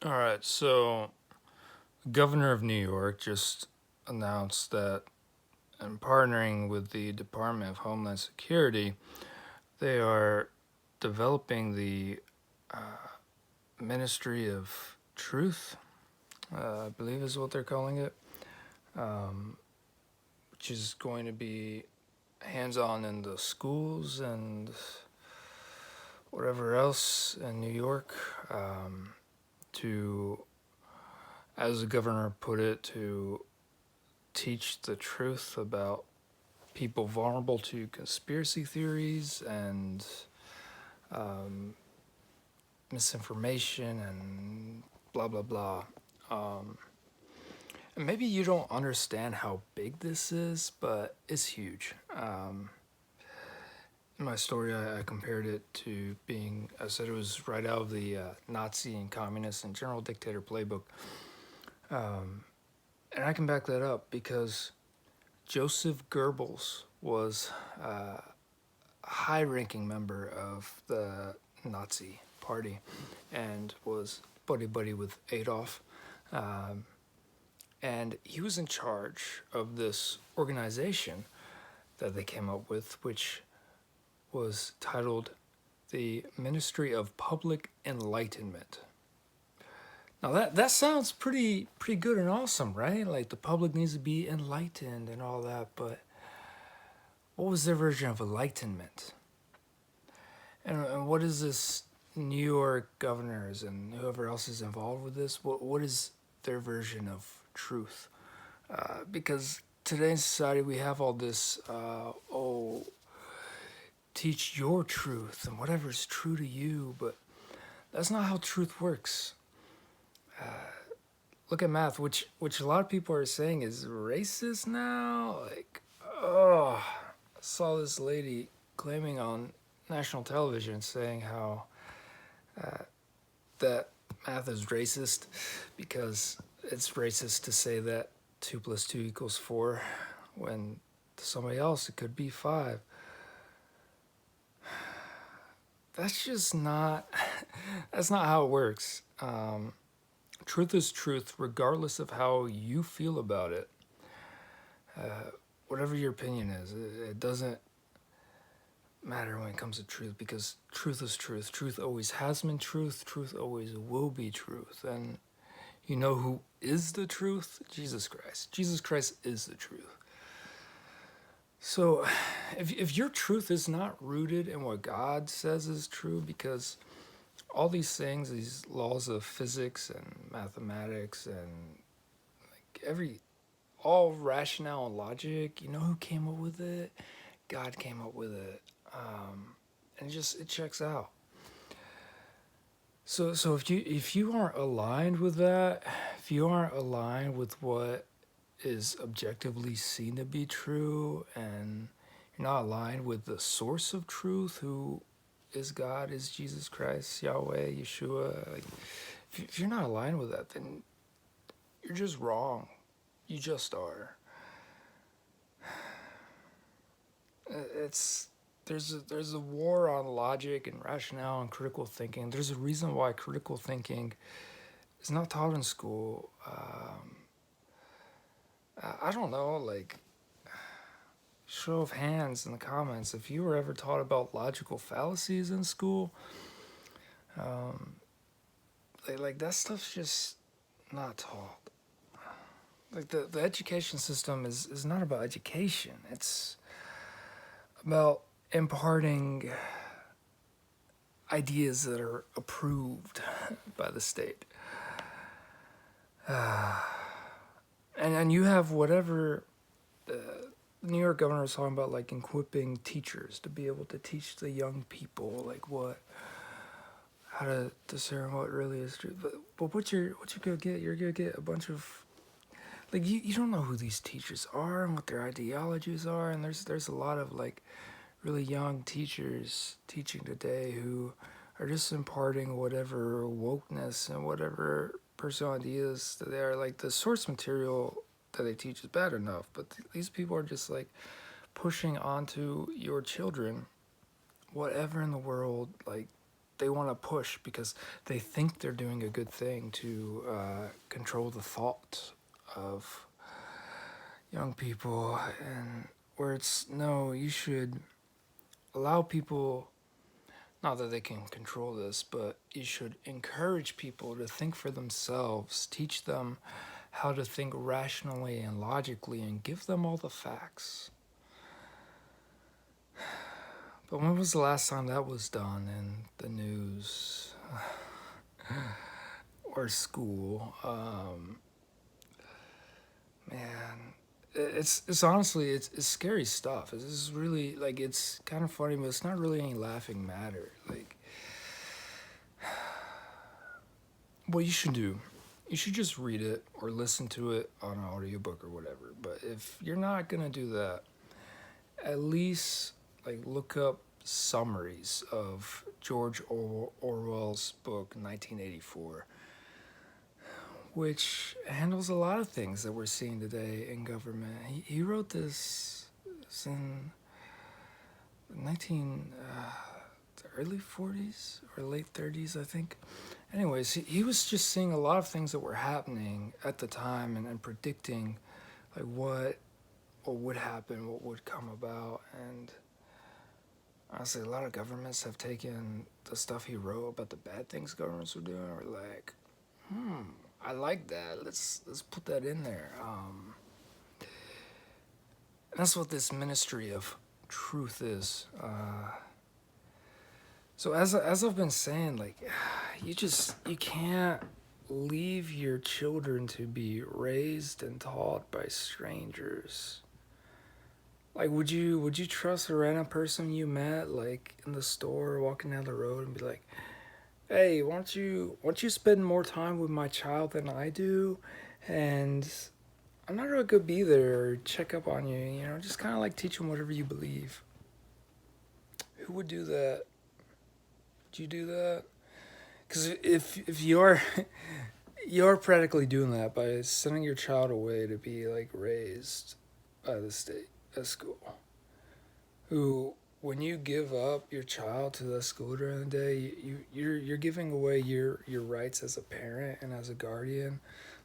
All right, so Governor of New York just announced that in partnering with the Department of Homeland Security, they are developing the Ministry of Truth, I believe is what they're calling it, um, which is going to be hands-on in the schools and whatever else in New York, to, as the governor put it, to teach the truth about people vulnerable to conspiracy theories and um, misinformation and blah blah blah. Um, and maybe you don't understand how big this is, but it's huge. In my story, I compared it to being, I said it was right out of the Nazi and communist and general dictator playbook. And I can back that up because Joseph Goebbels was a high ranking member of the Nazi party and was buddy buddy with Adolf. Um, and he was in charge of this organization that they came up with, which was titled the Ministry of Public Enlightenment. Now that sounds pretty good and awesome, right? Like the public needs to be enlightened and all that, but what was their version of enlightenment? And what is this New York governors and whoever else is involved with this? What is their version of truth? Because today in society we have all this, teach your truth and whatever is true to you, but that's not how truth works. Look at math, which a lot of people are saying is racist now. Like, oh, I saw this lady claiming on national television saying how that math is racist because it's racist to say that 2 plus 2 equals 4 when to somebody else it could be 5. That's just not, that's not how it works. Truth is truth regardless of how you feel about it. Whatever your opinion is, it doesn't matter when it comes to truth because truth is truth. Truth always has been truth. Truth always will be truth. And you know who is the truth? Jesus Christ. Jesus Christ is the truth. So if your truth is not rooted in what God says is true, because all these things, these laws of physics and mathematics and all rationale and logic, you know who came up with it? God came up with it. And it checks out. So if you aren't aligned with that, if you aren't aligned with what is objectively seen to be true, and you're not aligned with the source of truth, who is God, is Jesus Christ, Yahweh, Yeshua, like, if you're not aligned with that, then you're just wrong. You just are. It's there's a war on logic and rationale and critical thinking. There's a reason why critical thinking is not taught in school. I don't know, like, show of hands in the comments if you were ever taught about logical fallacies in school. Like that stuff's just not taught. Like the education system is not about education. It's about imparting ideas that are approved by the state. And you have whatever the New York governor is talking about, like equipping teachers to be able to teach the young people like how to discern what really is true. But what you're gonna get, you're gonna get a bunch of, like, you don't know who these teachers are and what their ideologies are, and there's a lot of like really young teachers teaching today who are just imparting whatever wokeness and whatever personal ideas that they are. Like the source material that they teach is bad enough, but these people are just like pushing onto your children whatever in the world like they want to push because they think they're doing a good thing to control the thought of young people, and where it's no, you should allow people, not that they can control this, but you should encourage people to think for themselves, teach them how to think rationally and logically, and give them all the facts. But when was the last time that was done in the news or school? Man, it's honestly it's scary stuff. It's really like it's kind of funny, but it's not really any laughing matter. Like, what you should do, you should just read it or listen to it on an audiobook or whatever. But if you're not gonna do that, at least like look up summaries of George Orwell's book 1984, which handles a lot of things that we're seeing today in government. He wrote this in 19 the early 40s or late 30s, I think. Anyways, he was just seeing a lot of things that were happening at the time, and predicting like what would happen, what would come about. And honestly, a lot of governments have taken the stuff he wrote about the bad things governments were doing, or like, I like that. Let's put that in there. That's what this ministry of truth is. So as I've been saying, like, you can't leave your children to be raised and taught by strangers. Like, would you trust a random person you met, like in the store, walking down the road, and be like, "Hey, why don't you spend more time with my child than I do?" And I'm not really gonna be there or check up on you, just kind of like teach them whatever you believe. Who would do that? Would you do that? Because if you're you're practically doing that by sending your child away to be like raised by the state at school. Who, when you give up your child to the school during the day, you're giving away your rights as a parent and as a guardian.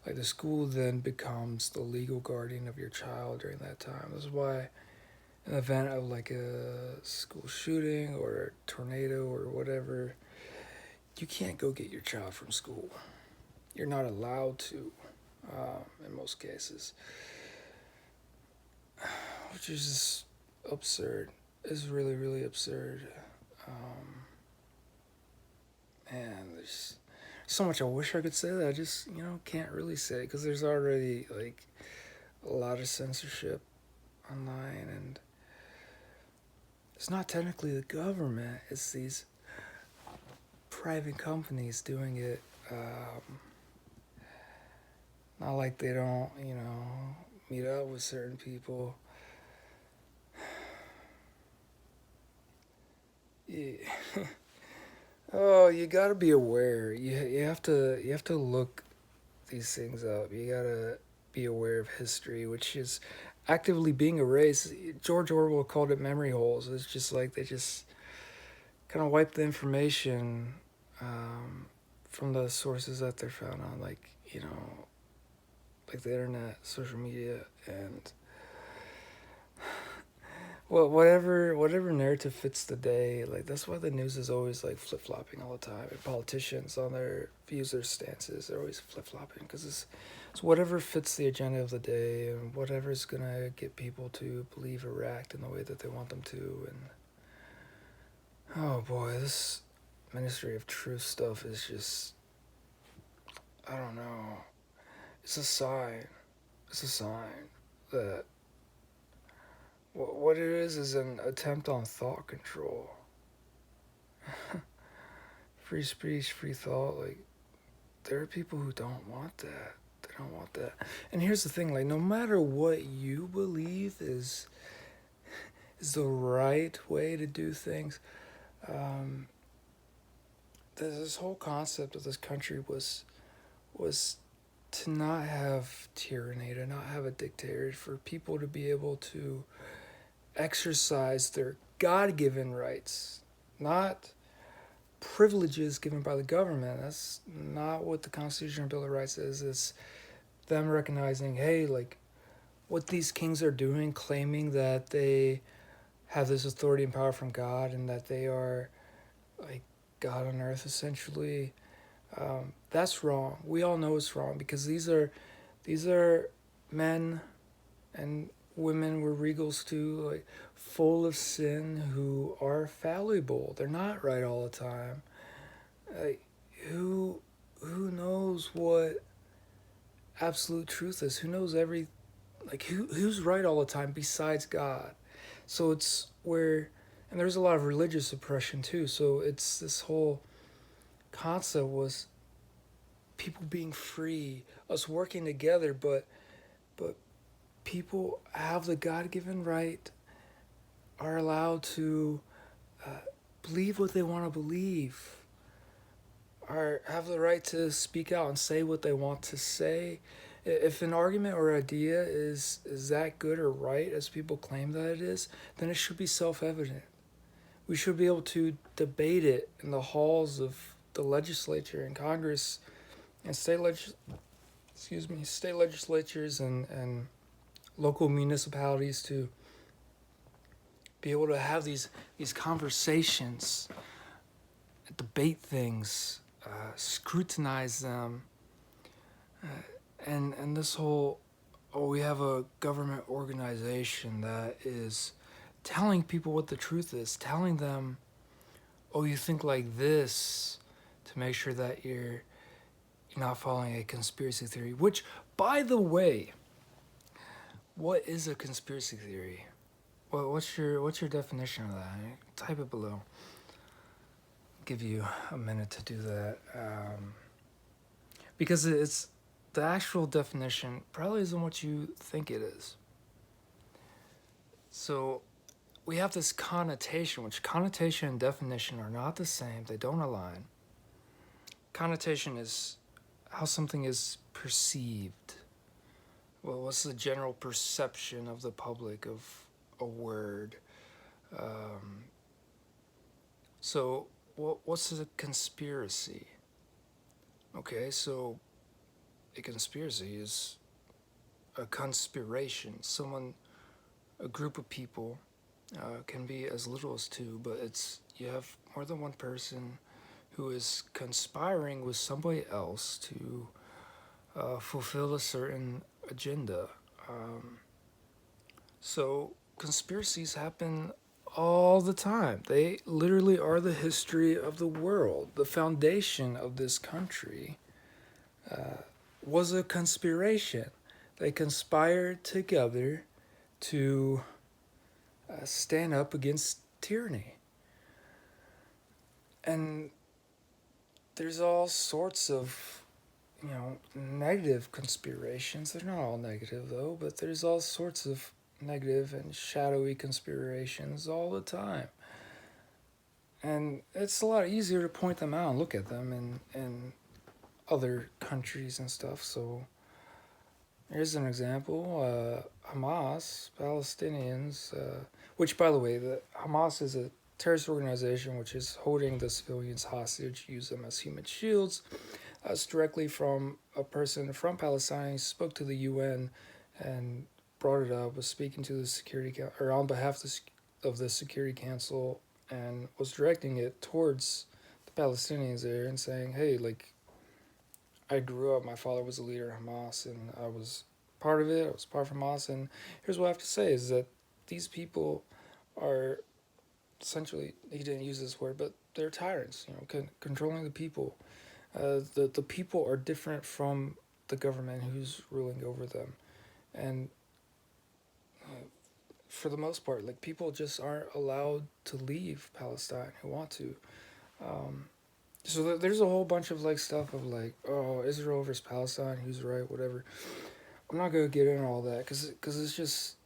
Like, the school then becomes the legal guardian of your child during that time. This is why, in the event of like a school shooting or a tornado or whatever, you can't go get your child from school. You're not allowed to, in most cases, which is just absurd. It's really, really absurd. Man, there's so much I wish I could say that I just, can't really say, because there's already like a lot of censorship online, and it's not technically the government, it's these private companies doing it. Not like they don't, meet up with certain people. Yeah. Oh, you gotta be aware. You have to look these things up. You gotta be aware of history, which is actively being erased. George Orwell called it memory holes. It's just like they just kind of wipe the information from the sources that they're found on, like like the internet, social media, and well, whatever narrative fits the day. Like, that's why the news is always like flip flopping all the time. And politicians on their views, their stances, they're always flip flopping, because it's whatever fits the agenda of the day, and whatever's gonna get people to believe or act in the way that they want them to. And oh boy, this Ministry of Truth stuff is just, I don't know. It's a sign. It's a sign that what it is an attempt on thought control. Free speech, free thought. Like, there are people who don't want that. They don't want that. And here's the thing, like, no matter what you believe is the right way to do things, this whole concept of this country was to not have tyranny, to not have a dictator, for people to be able to exercise their God-given rights, not privileges given by the government. That's not what the Constitution and Bill of Rights is. It's them recognizing, hey, like what these kings are doing, claiming that they have this authority and power from God and that they are like God on earth essentially. That's wrong. We all know it's wrong because these are men and women were regals too, like full of sin who are fallible. They're not right all the time. Like who who knows what absolute truth is? Who knows who's right all the time besides God? So it's where and there's a lot of religious oppression too. So it's this whole concept was people being free, us working together, but people have the God-given right, are allowed to uh, believe what they want to believe, are have the right to speak out and say what they want to say. If an argument or idea is that good or right as people claim that it is, then it should be self-evident. We should be able to debate it in the halls of the legislature and Congress and state legislatures and local municipalities to be able to have these conversations, debate things, scrutinize them, uh, and this whole we have a government organization that is telling people what the truth is, telling them you think like this to make sure that you're not following a conspiracy theory. Which, by the way, what is a conspiracy theory? What's your definition of that? Type it below. Give you a minute to do that, because it's the actual definition probably isn't what you think it is. So we have this connotation, which connotation and definition are not the same. They don't align. Connotation is how something is perceived. Well, what's the general perception of the public of a word? So what's a conspiracy? Okay, so a conspiracy is a conspiration. A group of people, can be as little as two, but you have more than one person who is conspiring with somebody else to fulfill a certain agenda. So conspiracies happen all the time. They literally are the history of the world. The foundation of this country was a conspiration. They conspired together to stand up against tyranny. And there's all sorts of, negative conspirations. They're not all negative, though, but there's all sorts of negative and shadowy conspirations all the time. And it's a lot easier to point them out and look at them in other countries and stuff. So here's an example. Hamas, Palestinians, which, by the way, the Hamas is a terrorist organization which is holding the civilians hostage, use them as human shields. That's directly from a person from Palestine who spoke to the UN and brought it up, was speaking to the Security or on behalf of the Security Council, and was directing it towards the Palestinians there and saying, hey, like, I grew up, my father was a leader of Hamas, and I was part of it, I was part of Hamas, and here's what I have to say is that these people are essentially, he didn't use this word, but they're tyrants, controlling the people. The people are different from the government who's ruling over them. And for the most part, like, people just aren't allowed to leave Palestine who want to. So there's a whole bunch of, like, stuff of, like, oh, Israel versus Palestine, who's right, whatever. I'm not going to get into all that because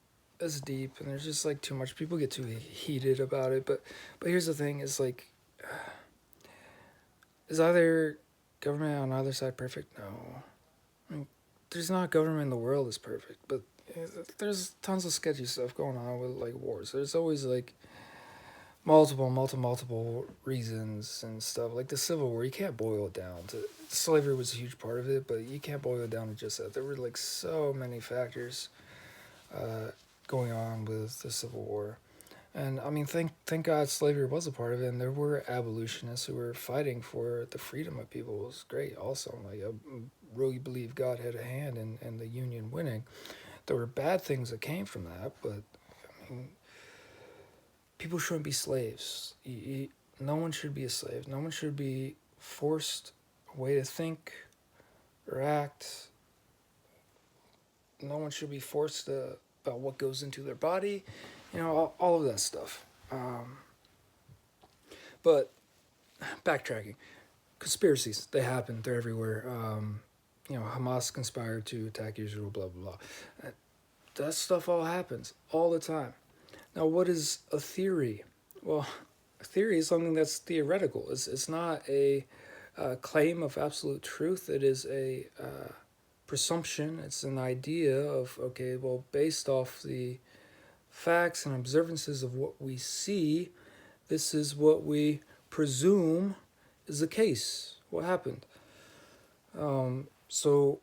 it's deep and there's just, like, too much. People get too heated about it. But here's the thing is, like, is either government on either side perfect? No. I mean, there's not government in the world that's perfect, but there's tons of sketchy stuff going on with, like, wars. There's always, like, multiple reasons and stuff. Like the Civil War, you can't boil it down to slavery was a huge part of it, but you can't boil it down to just that. There were like so many factors uh, going on with the Civil War. And I mean, thank God slavery was a part of it, and there were abolitionists who were fighting for the freedom of people. It was great, also. Like, I really believe God had a hand in the Union winning. There were bad things that came from that, but I mean, people shouldn't be slaves. No one should be a slave. No one should be forced a way to think or act. No one should be forced about what goes into their body. You know, all of that stuff. But backtracking, conspiracies, they happen. They're everywhere. You know, Hamas conspired to attack Israel, blah, blah, blah. That stuff all happens all the time. Now, what is a theory? Well, a theory is something that's theoretical. It's not a claim of absolute truth. It is a presumption. It's an idea of, okay, well, based off the facts and observances of what we see, this is what we presume is the case. What happened? So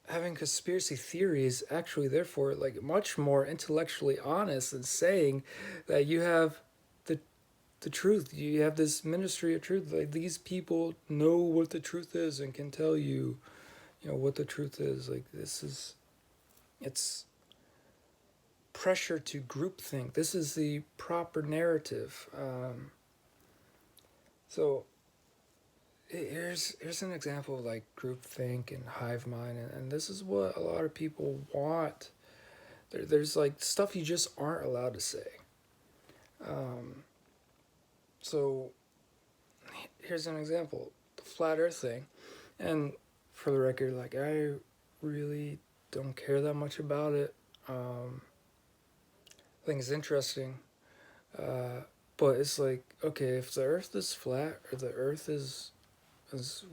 having conspiracy theory is actually therefore like much more intellectually honest than saying that you have the truth. You have this ministry of truth. Like these people know what the truth is and can tell you, you know, what the truth is. Like this is, it's pressure to groupthink. This is the proper narrative. So here's an example of like groupthink and hive mind, and this is what a lot of people want. There's like stuff you just aren't allowed to say. So here's an example: the flat Earth thing. And for the record, like I really don't care that much about it. I think it's interesting, but it's like okay, if the Earth is flat or the Earth is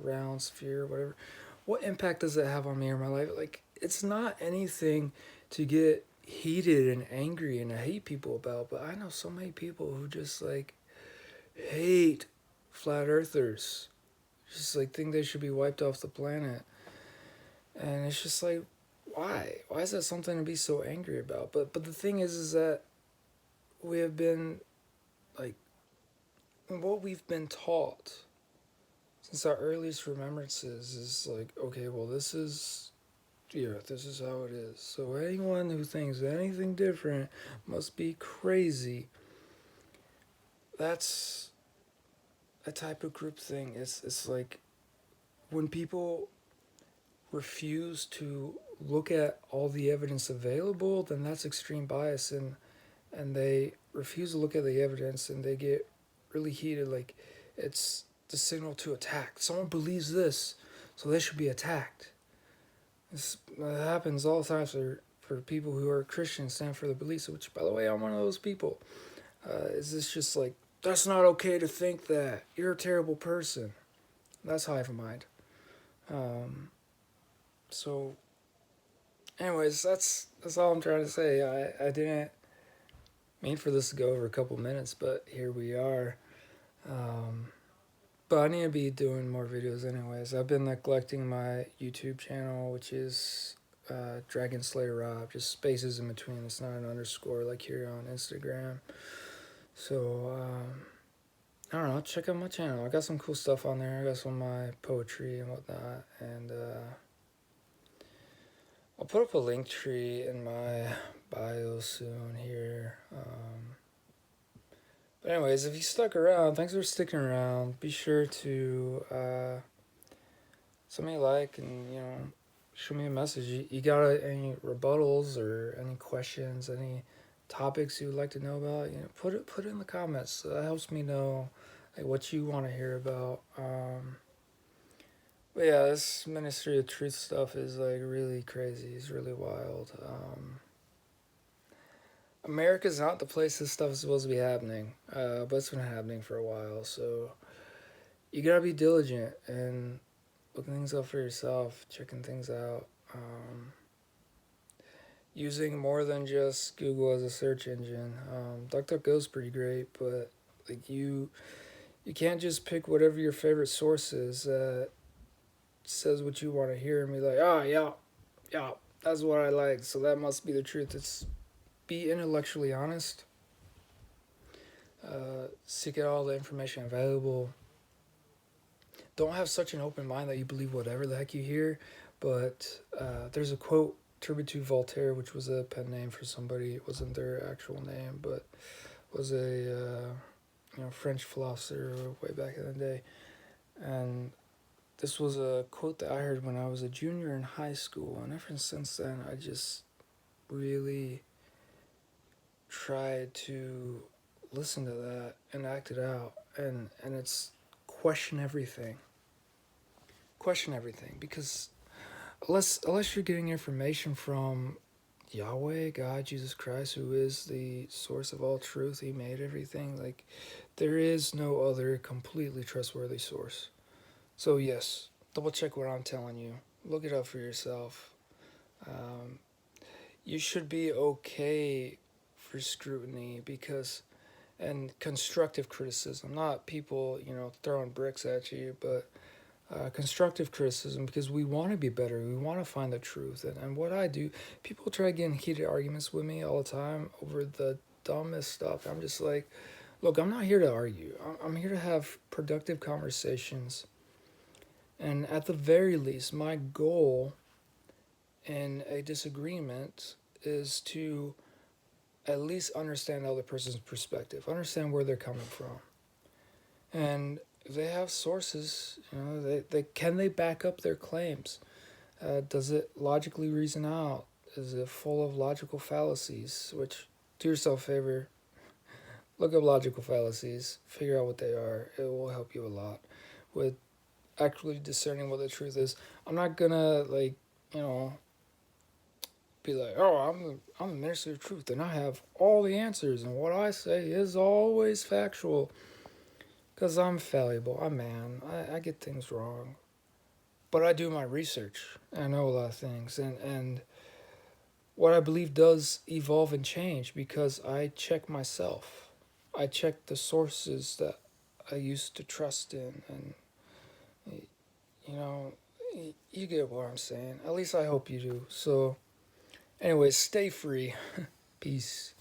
round sphere, whatever, what impact does it have on me or my life? Like it's not anything to get heated and angry and hate people about, but I know so many people who just like hate flat earthers, just like think they should be wiped off the planet. And it's just like why is that something to be so angry about? But the thing is that we have been like what we've been taught since our earliest remembrances is like, okay, well, this is the Earth. This is how it is. So anyone who thinks anything different must be crazy. That's a type of group thing. It's like when people refuse to look at all the evidence available, then that's extreme bias, and they refuse to look at the evidence and they get really heated. Like it's the signal to attack. Someone believes this, so they should be attacked. This happens all the time for people who are Christians, stand for the beliefs, which, by the way, I'm one of those people. Is this just like, that's not okay to think that. You're a terrible person. That's hive mind. So, anyways, that's all I'm trying to say. I didn't mean for this to go over a couple minutes, but here we are. But I need to be doing more videos anyways. I've been neglecting my YouTube channel, which is Dragon Slayer Rob, just spaces in between. It's not an underscore like here on Instagram. So, I don't know, check out my channel. I got some cool stuff on there. I got some of my poetry and whatnot. And I'll put up a link tree in my bio soon here. But anyways, if you stuck around, thanks for sticking around. Be sure to send me a like and, you know, shoot me a message. You got any rebuttals or any questions, any topics you would like to know about? You know, put it in the comments. So that helps me know like what you want to hear about. But yeah, this Ministry of Truth stuff is like really crazy. It's really wild. America's not the place this stuff is supposed to be happening, but it's been happening for a while. So you gotta be diligent and looking things up for yourself, checking things out. using more than just Google as a search engine. DuckDuckGo is pretty great, but like you can't just pick whatever your favorite source is that says what you want to hear and be like, ah, yeah, yeah, that's what I like, so that must be the truth. It's be intellectually honest. Seek out all the information available. Don't have such an open mind that you believe whatever the heck you hear. But there's a quote attributed to Voltaire, which was a pen name for somebody. It wasn't their actual name, but was a French philosopher way back in the day. And this was a quote that I heard when I was a junior in high school, and ever since then, I just really tried to listen to that and act it out. And it's question everything. Question everything, because unless you're getting information from Yahweh, God, Jesus Christ, who is the source of all truth, He made everything. Like, there is no other completely trustworthy source. So yes, double check what I'm telling you. Look it up for yourself. Um, you should be okay for scrutiny because and constructive criticism, not people throwing bricks at you, but constructive criticism, because we want to be better. We want to find the truth. And what I do, people try to get in heated arguments with me all the time over the dumbest stuff. I'm just like, look, I'm not here to argue. I'm here to have productive conversations. And at the very least, my goal in a disagreement is to at least understand the other person's perspective, understand where they're coming from. And if they have sources, they back up their claims? Does it logically reason out? Is it full of logical fallacies? Which, do yourself a favor, look up logical fallacies, figure out what they are. It will help you a lot with actually discerning what the truth is. I'm not gonna be like, oh, I'm the minister of truth and I have all the answers and what I say is always factual. Because I'm fallible. I'm man. I get things wrong. But I do my research. I know a lot of things. And what I believe does evolve and change because I check myself. I check the sources that I used to trust in. And, you know, you get what I'm saying. At least I hope you do. So, anyways, stay free. Peace.